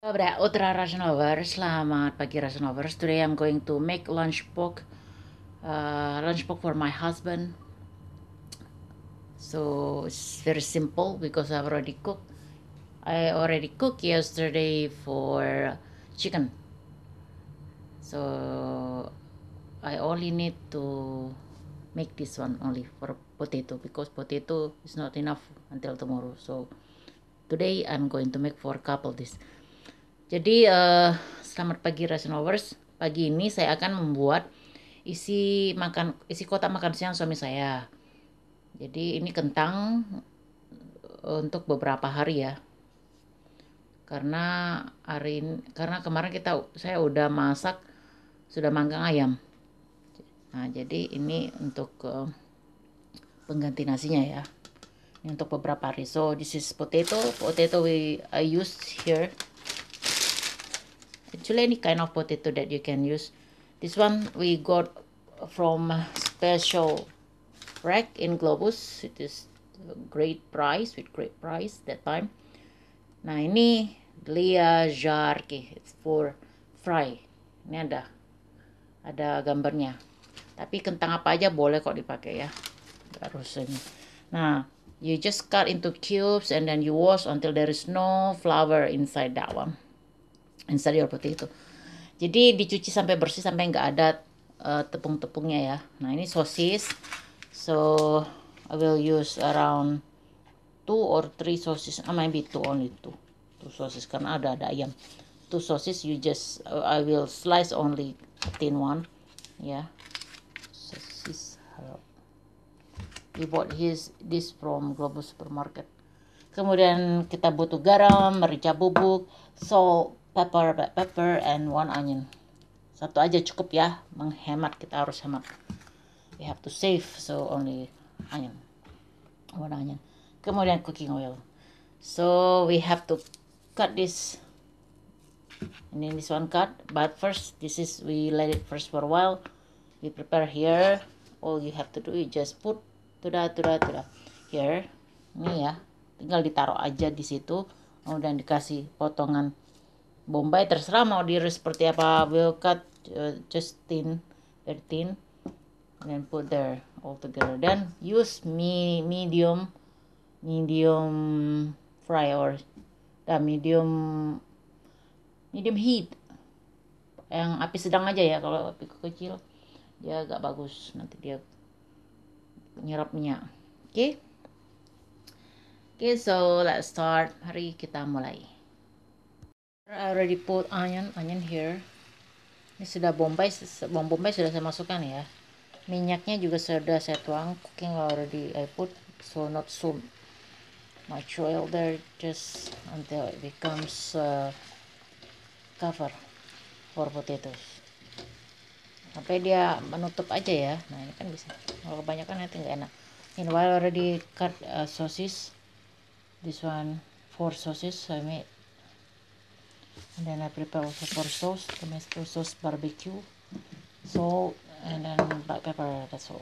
Utra Rajanovers, selamat pagi Rajanovers. Today I'm going to make lunch box for my husband. So it's very simple because I've already cooked. I already cooked yesterday for chicken. So I only need to make this one only for potato because potato is not enough until tomorrow. So today I'm going to make for a couple this. Jadi selamat pagi Rationovers. Pagi ini saya akan membuat isi kotak makan siang suami saya. Jadi ini kentang untuk beberapa hari ya. Karena kemarin saya udah sudah manggang ayam. Nah, jadi ini untuk pengganti nasinya ya. Ini untuk beberapa hari. So this is potato. I use here. Actually, any kind of potato that you can use. This one we got from special rack in Globus. It is great price that time. Nah, ini Lia Jarke. It's for fry. Ini ada gambarnya. Tapi kentang apa aja boleh kok dipakai ya. Harus ini. Nah, you just cut into cubes and then you wash until there is no flour inside that one. Inside your potato. Jadi dicuci sampai bersih sampai nggak ada tepung-tepungnya ya. Nah, ini sosis. So I will use around 2 or 3 sosis. Maybe only two sosis karena ada ayam. 2 sosis you just I will slice only thin one. Ya. Sosis. We bought this from Global Supermarket. Kemudian kita butuh garam, merica bubuk, salt, black pepper, and 1 onion. Satu aja cukup ya, menghemat, kita harus hemat. We have to save, so only onion. 1 onion. Kemudian cooking oil. So we have to cut this. And then this one cut, but first we let it first for a while. We prepare here. All you have to do is just put tuda here. Ini ya. Tinggal ditaruh aja di situ, kemudian dikasih potongan bombay, terserah mau diiris seperti apa. We'll cut just very thin, and then put there all together. Then use medium fry or medium heat, yang api sedang aja ya. Kalau api kecil dia agak bagus, nanti dia nyerap minyak. Okay, so let's start. Mari kita mulai. I already put onion here. Ini sudah bawang bombay sudah saya masukkan ya. Minyaknya juga sudah saya tuang. Cooking already I put, so not so much oil there, just until it becomes cover for potatoes. Sampai dia menutup aja ya. Nah, ini kan bisa. Kalau kebanyakan nanti nggak enak. Meanwhile already cut sausage. This one 4 sauces I made, and then I prepare also for sauce, tomato sauce, barbecue, salt, and then black pepper. That's all.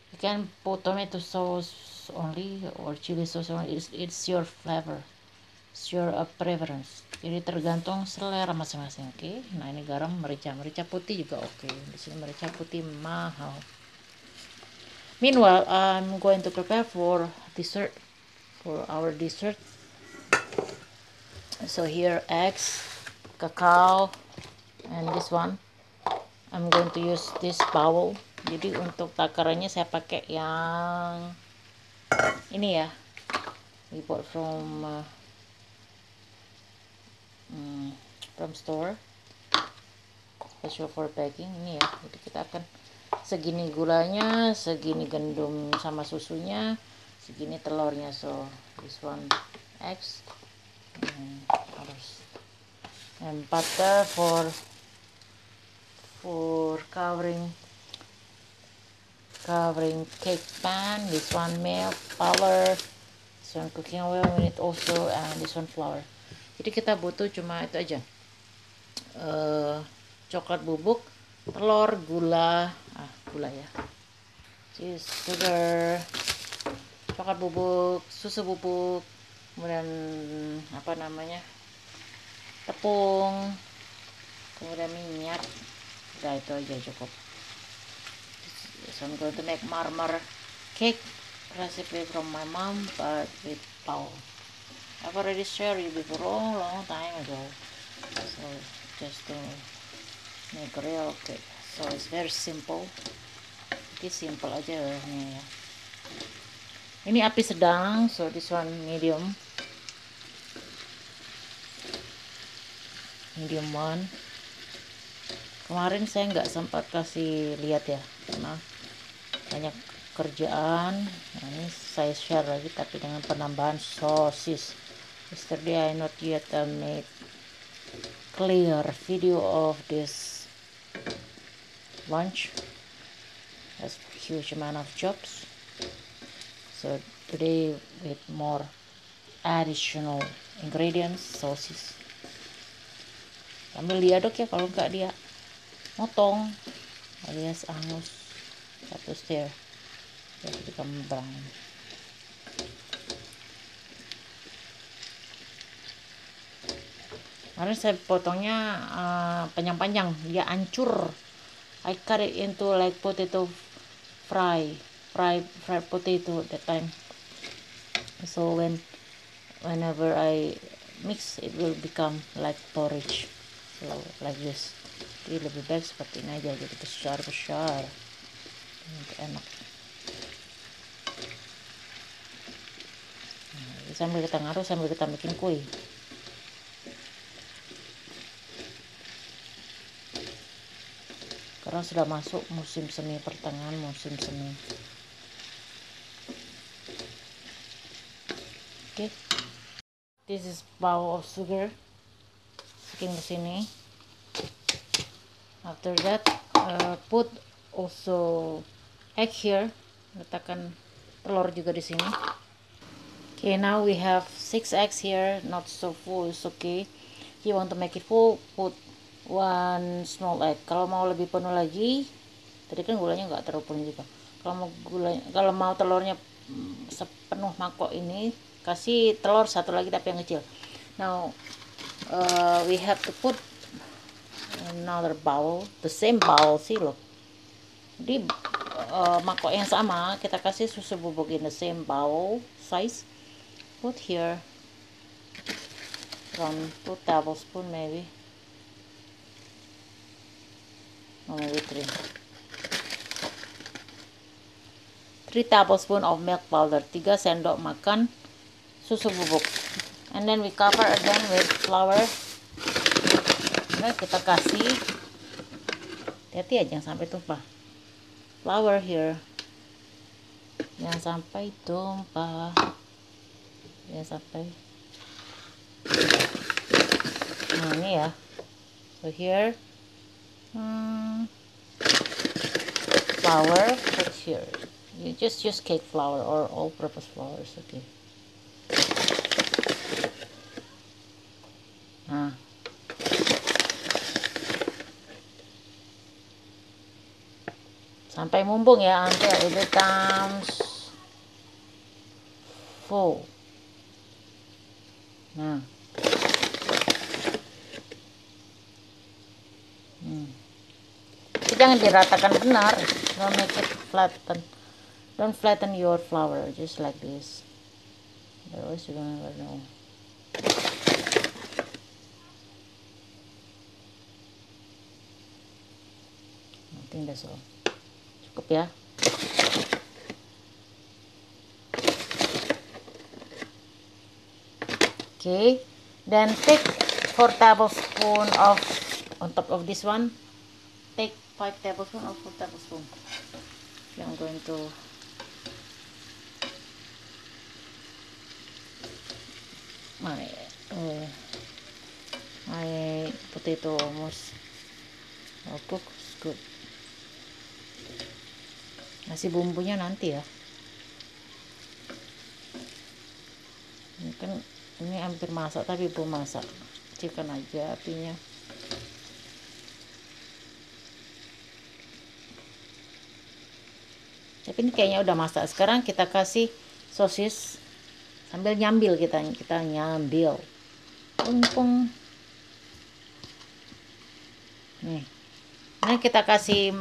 You can put tomato sauce only or chili sauce only. It's your flavor, it's your preference. Jadi tergantung selera masing-masing. Okay? Nah, ini garam, merica putih juga oke. Di sini merica putih mahal. Meanwhile, I'm going to prepare for our dessert. So here eggs, cacao, and this one I'm going to use this bowl. Jadi untuk takarannya saya pakai yang ini ya, we bought from store, special for baking. Ini ya, jadi kita akan segini gulanya, segini gandum sama susunya, segini telurnya. So this one eggs and butter for covering cake pan. This one milk, powder, this one cooking oil we need also, and this one flour. Jadi kita butuh cuma itu aja, coklat bubuk, telur, gula ya, cheese, sugar, coklat bubuk, susu bubuk, kemudian tepung, kemudian minyak. Udah itu aja cukup. So I'm going to make marmer cake recipe from my mom, but with flour. I've already shared it before long time ago. So just to make real cake. So it's very simple. Ini simple aja nih ya. Ini api sedang, so this one medium. Medium one. Kemarin saya nggak sempat kasih lihat ya, karena banyak kerjaan. Nah, ini saya share lagi tapi dengan penambahan sosis. Yesterday I not yet made clear video of this lunch. That's huge amount of jobs. So today with more additional ingredients, sauces. Sambil diaduk ya, kalau enggak dia motong alias angus. Satu stir jadi become brown. Kemarin saya potongnya panjang-panjang, dia hancur. I cut it into like potato fried potato that time. So whenever I mix, it will become like porridge. So like this. Jadi lebih baik seperti ini aja, jadi besar-besar. Enak. Nah, sambil kita ngaruh, sambil kita bikin kue. Karena sudah masuk musim semi, pertengahan musim semi. Okay. This is bowl of sugar. Masukin ke sini. After that, put also egg here. Letakkan telur juga di sini. Okay, now we have 6 eggs here. Not so full, it's okay. If you want to make it full, put 1 small egg. Kalau mau lebih penuh lagi, tadi kan gulanya nggak terlalu penuh juga. Kalau mau telurnya sepenuh mangkok ini, kasih telur satu lagi tapi yang kecil. Now we have to put another bowl, the same bowl sih loh. Di mangkok yang sama kita kasih susu bubuk in the same bowl size. Put here around 2 tablespoons maybe. No, maybe 3 tablespoons of milk powder, 3 sendok makan susu bubuk. And then we cover again with flour. Nah, kita kasih, hati-hati aja jangan sampai tumpah. Flour here, jangan sampai tumpah, jangan sampai. Nah ini ya. So here, flour, put here. You just use cake flour or all-purpose flour, is okay. Nah. Sampai mumpung ya, until it becomes full. Nah. Jangan diratakan benar. Don't make it flatten. Don't flatten your flour, just like this. Otherwise you're gonna never know. I think that's all. Cukup ya. Okay, then take 4 tablespoons of, on top of this one, take 5 tablespoons or 4 tablespoons. I'm going to my potato almost cooked. It's good. Nasi bumbunya nanti ya. Ini kan ini hampir masak tapi belum masak. Kecilkan aja apinya. Tapi ini kayaknya udah masak. Sekarang kita kasih sosis sambil nyambil, kita nyambil. Pung. Nih. Nah, kita kasih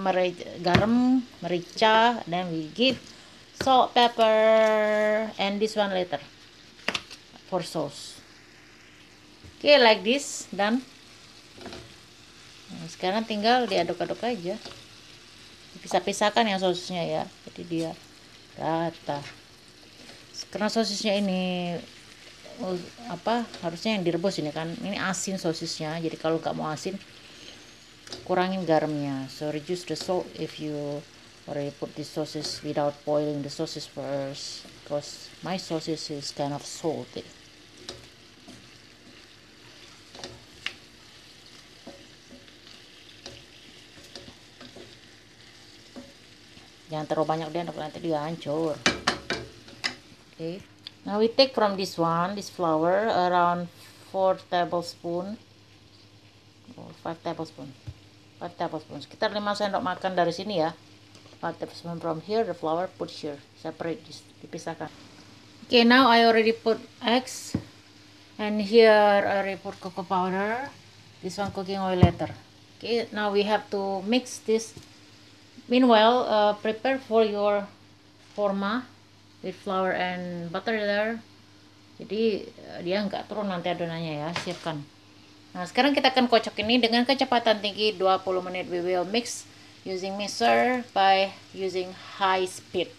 garam, merica, then we give salt, pepper, and this one later for sauce. Okay, like this, done. Nah, sekarang tinggal diaduk-aduk aja. Pisah-pisahkan yang sosisnya ya, jadi dia rata. Karena sosisnya ini harusnya yang direbus ini kan, ini asin sosisnya, jadi kalau nggak mau asin kurangin garamnya. So reduce the salt if you already put the sauces without boiling the sauces first, because my sauces is kind of salty. Jangan terlalu banyak dia, nanti dia hancur. Okay, now we take from this flour around 4 tablespoon or 5 tablespoon, 5 tablespoon, sekitar 5 sendok makan dari sini ya. 5 tablespoon from here, the flour put here, separate, dipisahkan. Okay, now I already put eggs, and here I already put cocoa powder, this one cooking oil later. Okay, now we have to mix this. Meanwhile, prepare for your forma with flour and butter there. Jadi dia nggak turun nanti adonannya ya, siapkan. Nah, sekarang kita akan kocok ini dengan kecepatan tinggi 20 menit. We will mix using mixer by using high speed.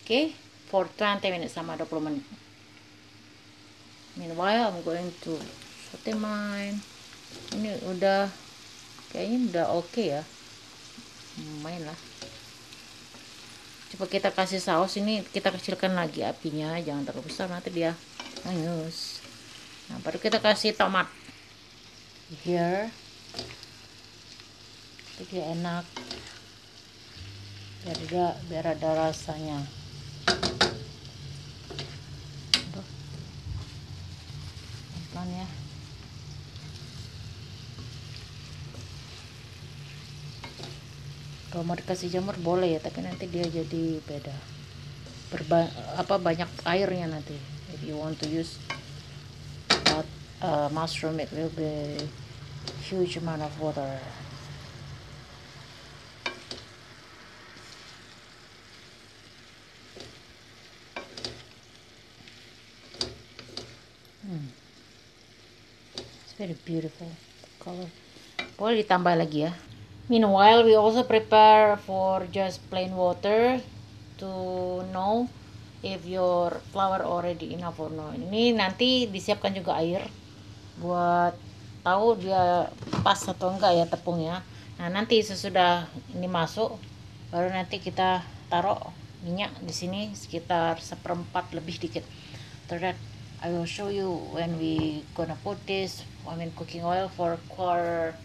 Okay, for 20 minutes sama 20 menit. Meanwhile, I'm going to saute mine. Ini udah kayaknya udah oke ya. Lumayan lah. Coba kita kasih saus ini, kita kecilkan lagi apinya, jangan terlalu besar nanti dia hangus. Nah, baru kita kasih tomat here, itu dia enak, biar ada rasanya. Pelan ya. Kalau mau dikasih jamur boleh ya, tapi nanti dia jadi beda. Banyak airnya nanti. If you want to use mushroom, it will be huge amount of water. It's very beautiful color. Boleh ditambah lagi ya. Meanwhile, we also prepare for just plain water to know if your flour already enough or no. Ini nanti disiapkan juga air buat tahu dia pas atau enggak ya tepungnya. Nah, nanti sesudah ini masuk, baru nanti kita taruh minyak di sini sekitar 1/4 lebih dikit. After that, I will show you when we gonna put this, cooking oil for quarter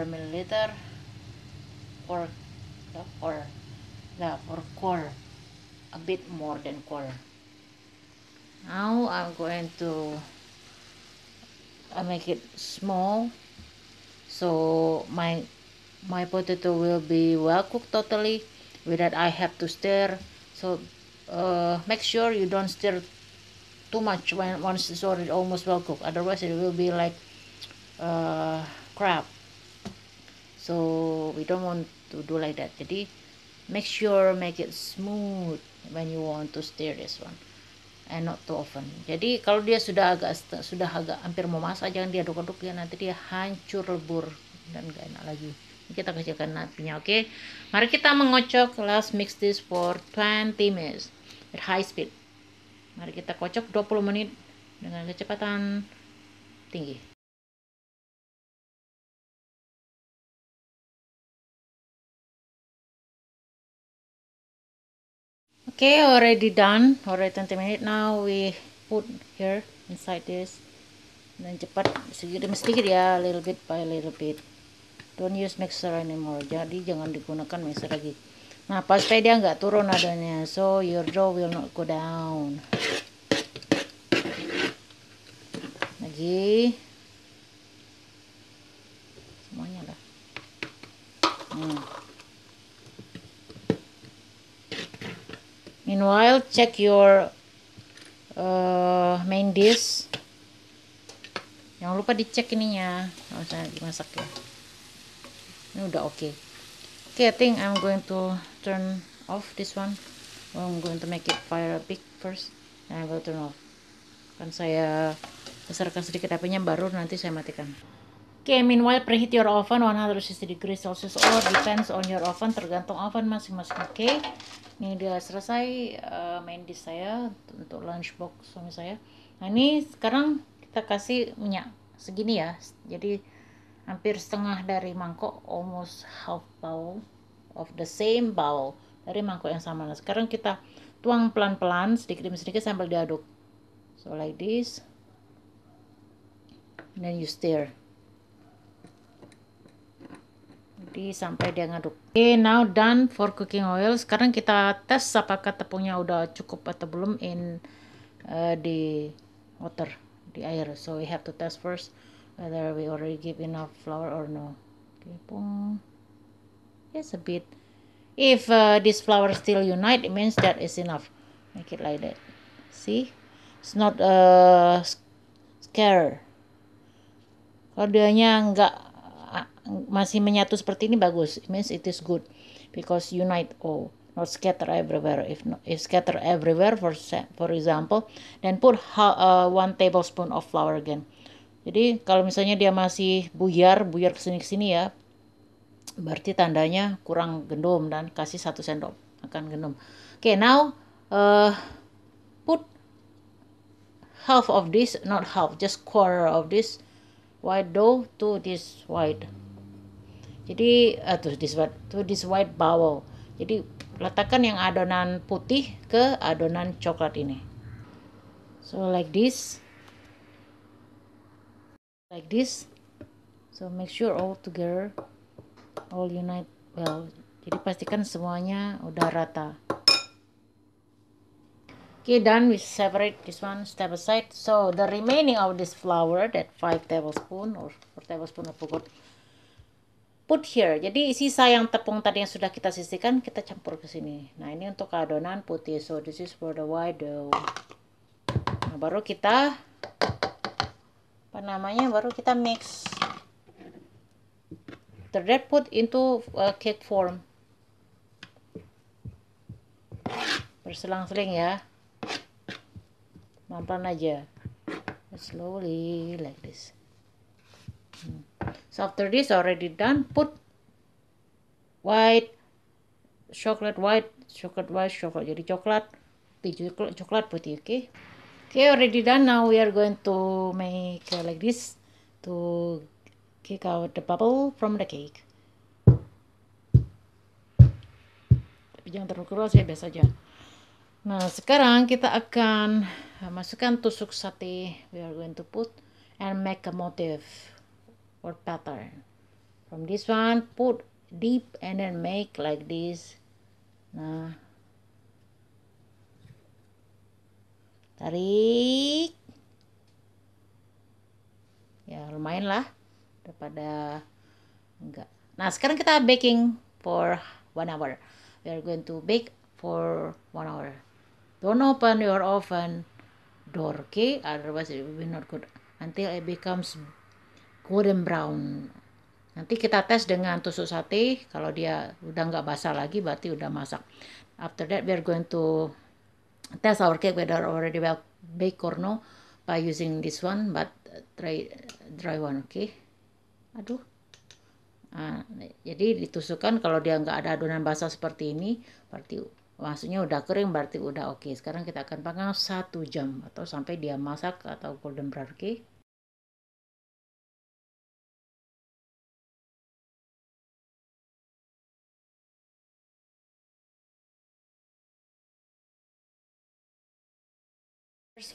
milliliter, for quarter, a bit more than quarter. Now I'm going to make it small, so my potato will be well cooked totally. With that, I have to stir. So make sure you don't stir too much once it's already almost well cooked. Otherwise, it will be like crab. So we don't want to do like that. Jadi make it smooth when you want to stir this one, and not too often. Jadi kalau dia sudah agak hampir mau masak, jangan diaduk-aduk ya, nanti dia hancur lebur dan gak enak lagi. Kita kecilkan apinya. Oke, mari kita mengocok. Let's mix this for 20 minutes at high speed. Mari kita kocok 20 menit dengan kecepatan tinggi. Okay, already done, already 20 minutes. Now we put here inside this, dan cepat sedikit demi sedikit ya, little bit by little bit. Don't use mixer anymore, jadi jangan digunakan mixer lagi. Nah, pas supaya dia nggak turun adanya, so your dough will not go down. Lagi semuanya lah. Meanwhile, check your main dish. Jangan lupa dicek ininya, nggak usah dimasak ya. Ini udah oke. Okay, I think I'm going to turn off this one. I'm going to make it fire big first, and I will turn off. Kan saya besarkan sedikit apinya, baru nanti saya matikan. Okay, meanwhile preheat your oven 160 degrees Celsius or depends on your oven, tergantung oven masing-masing. Okay, ini udah selesai main dish saya untuk lunchbox suami saya. Nah ini sekarang kita kasih minyak segini ya, jadi hampir setengah dari mangkok, almost half bowl of the same bowl dari mangkok yang sama. Nah sekarang kita tuang pelan-pelan sedikit demi sedikit sambil diaduk. So like this, and then you stir. Jadi sampai dia ngaduk. Okay, now done for cooking oil. Sekarang kita tes apakah tepungnya udah cukup atau belum in di water, di air. So we have to test first whether we already give enough flour or no. Okay, pung. Yes, a bit. If this flour still unite, it means that is enough. Make it like that. See, it's not scare. Kalau dianya nggak masih menyatu seperti ini, bagus. It means it is good because unite all, not scatter everywhere. If scatter everywhere, for example, then put 1 tablespoon of flour again. Jadi kalau misalnya dia masih buyar kesini ya, berarti tandanya kurang gendum, dan kasih 1 sendok makan gendum. Okay, now put half of this, not half, just quarter of this white dough to this white. Jadi to this white bowl. Jadi letakkan yang adonan putih ke adonan coklat ini. So like this. Like this. So make sure all together, all unite well. Jadi pastikan semuanya udah rata. Okay, done. We separate this one, step aside. So the remaining of this flour, that 5 tablespoon or 4 tablespoon, I forgot, put here. Jadi sisa yang tepung tadi yang sudah kita sisihkan kita campur ke sini. Nah, ini untuk adonan putih. So this is for the white dough. Nah, baru kita baru kita mix. After that, put into cake form. Berselang-seling ya. Pelan-pelan aja. Slowly like this. So after this already done, put white chocolate. Jadi coklat putih, okay? Okay, already done. Now we are going to make like this to kick out the bubble from the cake. Tapi jangan terlalu keras ya, biasa aja. Nah, sekarang kita akan masukkan tusuk sate. We are going to put and make a motif or pattern. From this one, put deep and then make like this. Nah, tarik. Ya, lumayan lah daripada enggak. Nah, sekarang kita baking for 1 hour. We are going to bake for 1 hour. Don't open your oven door, okay? Otherwise it will be not good until it becomes golden brown. Nanti kita tes dengan tusuk sate. Kalau dia udah nggak basah lagi, berarti udah masak. After that, we are going to test our cake whether already well baked or no by using this one, but dry one, okay? Aduh. Nah, jadi ditusukkan. Kalau dia nggak ada adonan basah seperti ini, berarti maksudnya udah kering, berarti udah oke. Sekarang kita akan panggang 1 jam atau sampai dia masak atau golden brown, oke?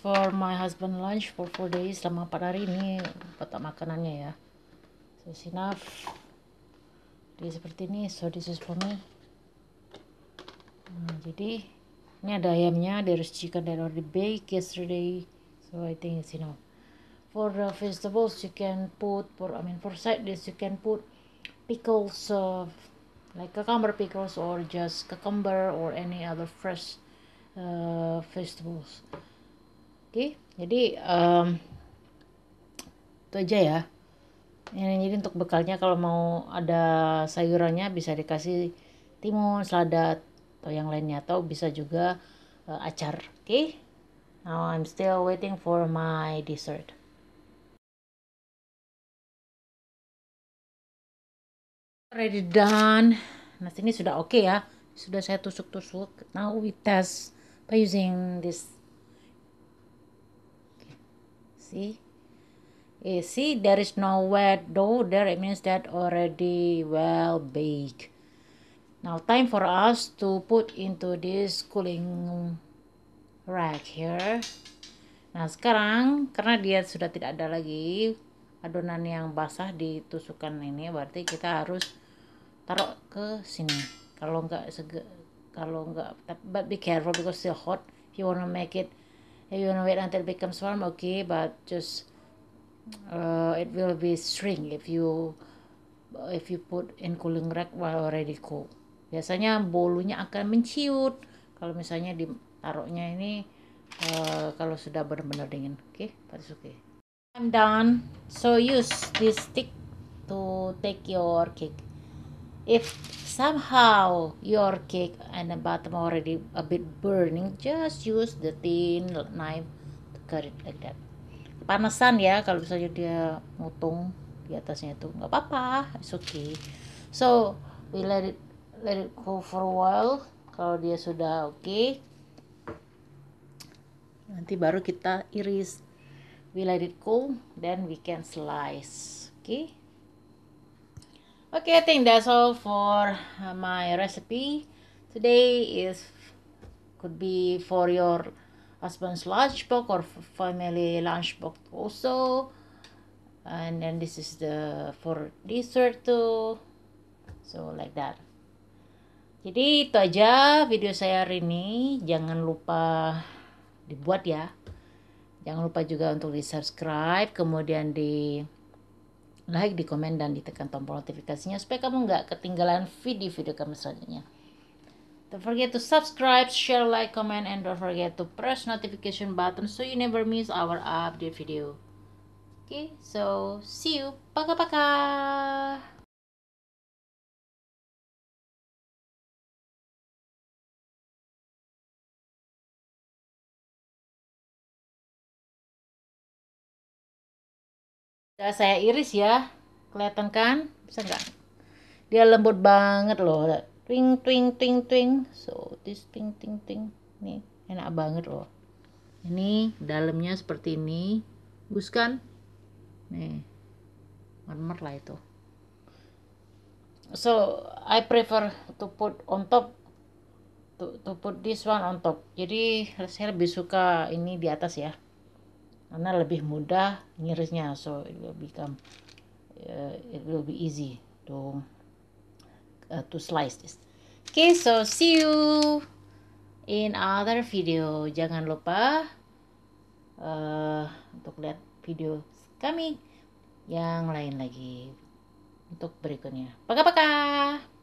For my husband lunch for 4 days, selama 4 hari ini petak makanannya ya. So it's enough. Jadi seperti ini. So this is for me. Jadi ini ada ayamnya, there is chicken that already baked yesterday. So I think it's enough. For vegetables you can put, for side dish you can put pickles, like cucumber pickles or just cucumber or any other fresh vegetables. Oke, jadi itu aja ya. Ini jadi untuk bekalnya kalau mau ada sayurannya bisa dikasih timun, selada atau yang lainnya, atau bisa juga acar. Oke. Now I'm still waiting for my dessert. Already done. Nah, ini sudah oke ya. Sudah saya tusuk-tusuk. Now we test by using this. See? See, there is no wet dough there. It means that already well baked. Now time for us to put into this cooling rack here. Nah sekarang karena dia sudah tidak ada lagi adonan yang basah ditusukkan ini, berarti kita harus taruh ke sini. Kalau enggak, but be careful because still hot. If you wanna make it, if you wanna wait until it becomes warm, okay, but just it will be shrink if you put in cooling rack while already cool. Biasanya bolunya akan menciut kalau misalnya ditaruhnya ini kalau sudah benar-benar dingin. Oke, that's okay. I'm done. So use this stick to take your cake. If somehow your cake and the bottom already a bit burning, just use the thin knife to cut it like that. Panasan ya kalau misalnya dia mutung di atasnya itu nggak apa-apa, it's okay. So we let it cool for a while. Kalau dia sudah oke, nanti baru kita iris. We let it cool, then we can slice. Okay. Okay, I think that's all for my recipe today. Could be for your husband's lunchbox or family lunchbox also. And then this is the for dessert too, so like that. Jadi itu aja video saya hari ini. Jangan lupa dibuat ya. Jangan lupa juga untuk di subscribe, kemudian di like, di komen, dan ditekan tombol notifikasinya supaya kamu nggak ketinggalan video-video kami selanjutnya. Don't forget to subscribe, share, like, comment, and don't forget to press notification button so you never miss our update video. Okay, so see you. Paka-paka. Udah saya iris ya, kelihatan kan? Bisa nggak? Dia lembut banget loh. Twing twing twing twing. So this twing twing twing. Nih enak banget loh. Ini dalamnya seperti ini. Bagus kan? Nih mermer lah itu. So I prefer to put on top. To put this one on top. Jadi saya lebih suka ini di atas ya, karena lebih mudah ngirisnya. So it will be easy to slice this. Okay, so see you in other video. Jangan lupa untuk lihat video kami yang lain lagi untuk berikutnya. Paka-paka.